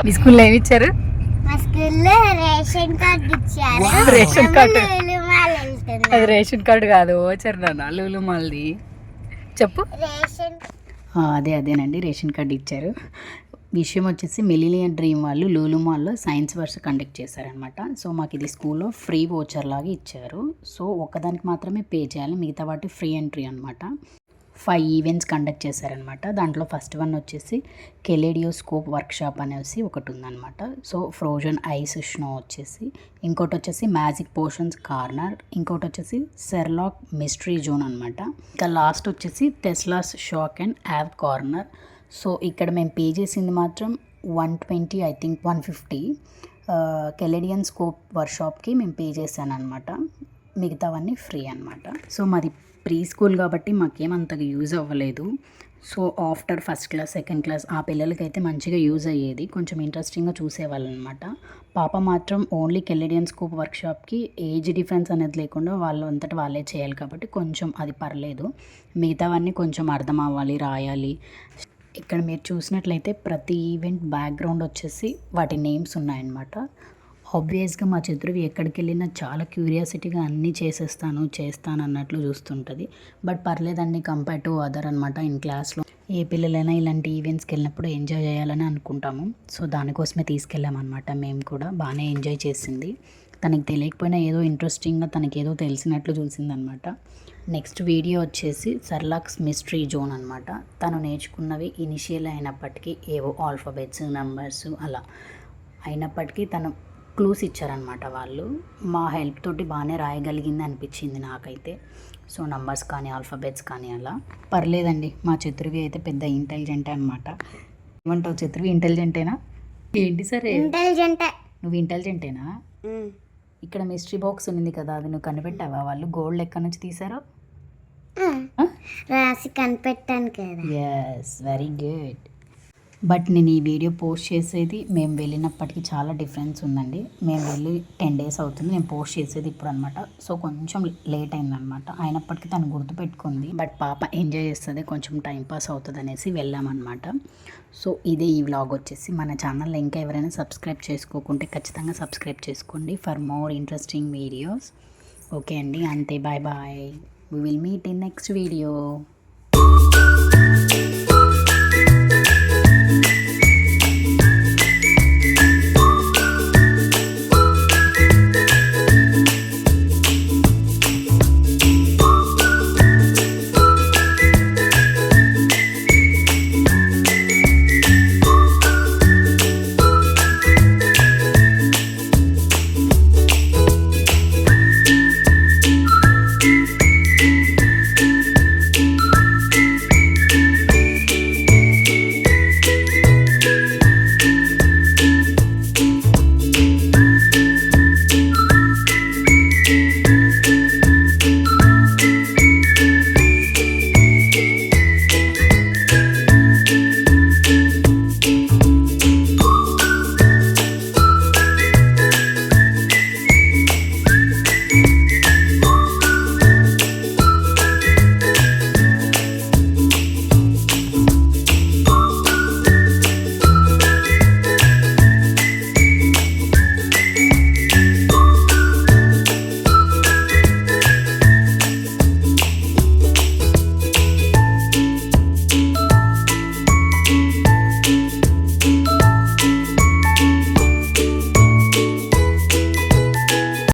మీ స్కూల్లో ఏమి ఇచ్చారు? మా స్కూల్లో రేషన్ కార్డు ఇచ్చారు. రేషన్ కార్డు అది రేషన్ రేషన్ కార్డు కాదు, ఓచర్ నాన్న లూలు మాల్ది. చెప్పు. అదేనండి రేషన్ కార్డు ఇచ్చారు. విషయం వచ్చేసి మిలీనియర్ డ్రీమ్ వాళ్ళు లూలు మాల్లో సైన్స్ వర్స్ కండక్ట్ చేశారనమాట. సో మాకు ఇది స్కూల్లో ఫ్రీ వోచర్ లాగా ఇచ్చారు. సో ఒక్కదానికి మాత్రమే పే చేయాలి, మిగతా వాటి ఫ్రీ ఎంట్రీ అనమాట. 5 ఈవెంట్స్ కండక్ట్ చేశారనమాట. దాంట్లో ఫస్ట్ వన్ వచ్చేసి కెలేడియోస్కోప్ వర్క్షాప్ అనేసి ఒకటి ఉందన్నమాట. సో ఫ్రోజన్ ఐస్ స్నో వచ్చేసి, ఇంకోటి వచ్చేసి మ్యాజిక్ పోషన్స్ కార్నర్, ఇంకోటి వచ్చేసి సెర్లాక్ మిస్టరీ జోన్ అనమాట. ఇంకా లాస్ట్ వచ్చేసి Tesla's shock and yaw corner. So ఇక్కడ మేము పే చేసింది మాత్రం 120, ఐ థింక్ 150 కెలేడియన్ స్కోప్ వర్క్షాప్కి మేము పే చేశాను అనమాట. మిగతావన్నీ ఫ్రీ అనమాట. సో మాది ప్రీ స్కూల్ కాబట్టి మాకేమంతగా యూజ్ అవ్వలేదు. So after first class second class ఆ పిల్లలకైతే మంచిగా యూజ్ అయ్యేది, కొంచెం ఇంట్రెస్టింగ్గా చూసేవాళ్ళు అనమాట. పాప మాత్రం ఓన్లీ కెలేడియన్ స్కోప్ వర్క్షాప్కి ఏజ్ డిఫరెన్స్ అనేది లేకుండా వాళ్ళు అంతటా వాళ్ళే చేయాలి కాబట్టి కొంచెం అది పర్లేదు. మిగతావన్నీ కొంచెం అర్థం అవ్వాలి, రాయాలి. ఇక్కడ మీరు చూసినట్లయితే ప్రతి ఈవెంట్ బ్యాక్గ్రౌండ్ వచ్చేసి వాటి నేమ్స్ ఉన్నాయన్నమాట. ఆబ్వియస్గా మా చిత్రువి ఎక్కడికి వెళ్ళినా చాలా క్యూరియాసిటీగా అన్నీ చేస్తాను అన్నట్లు చూస్తుంటుంది. బట్ పర్లేదండి, కంపేర్ టు అదర్ అనమాట. ఇన్ క్లాస్లో ఏ పిల్లలైనా ఇలాంటి ఈవెంట్స్కి వెళ్ళినప్పుడు ఎంజాయ్ చేయాలని అనుకుంటాము. సో దానికోసమే తీసుకెళ్ళామన్నమాట. మేము కూడా బాగానే ఎంజాయ్ చేసింది. తనకి తెలియకపోయినా ఏదో ఇంట్రెస్టింగ్గా తనకి ఏదో తెలిసినట్లు చూసిందనమాట. నెక్స్ట్ వీడియో వచ్చేసి సెర్లాక్స్ మిస్టరీ జోన్ అనమాట. తను నేర్చుకున్నవి ఇనిషియల్ అయినప్పటికీ ఏవో ఆల్ఫాబెట్స్ నెంబర్స్ అలా అయినప్పటికీ తను క్లూస్ ఇచ్చారనమాట వాళ్ళు. మా హెల్ప్ తోటి బాగానే రాయగలిగింది అనిపించింది నాకైతే. సో నంబర్స్ కానీ ఆల్ఫాబెట్స్ కానీ అలా పర్లేదండి. మా చిత్రువి అయితే పెద్ద ఇంటెలిజెంట్ అనమాట. ఏమంటావు చిత్రువి, ఇంటెలిజెంటేనా? ఏంటి సరే ఇంటెలిజెంట్. నువ్వు ఇంటెలిజెంటేనా? ఇక్కడ మిస్టరీ బాక్స్ ఉంది కదా, అది నువ్వు కనిపెట్టావా? వాళ్ళు గోల్డ్ ఎక్కడి నుంచి తీసారో రాసి కనిపెట్టాను కదా. Yes, very good. బట్ నేను ఈ వీడియో పోస్ట్ చేసేది మేము వెళ్ళినప్పటికీ చాలా డిఫరెన్స్ ఉందండి. మేము వెళ్ళి 10 days అవుతుంది, నేను పోస్ట్ చేసేది ఇప్పుడు అనమాట. సో కొంచెం లేట్ అయిందనమాట. అయినప్పటికీ తను గుర్తుపెట్టుకుంది. బట్ పాప ఎంజాయ్ చేస్తుంది, కొంచెం టైంపాస్ అవుతుంది అనేసి వెళ్ళామన్నమాట. సో ఇదే ఈ వ్లాగ్ వచ్చేసి. మన ఛానల్లో ఇంకా ఎవరైనా సబ్స్క్రైబ్ చేసుకోకుంటే ఖచ్చితంగా సబ్స్క్రైబ్ చేసుకోండి for more interesting videos. Okay అండి, అంతే. Bye bye. We will meet in next video.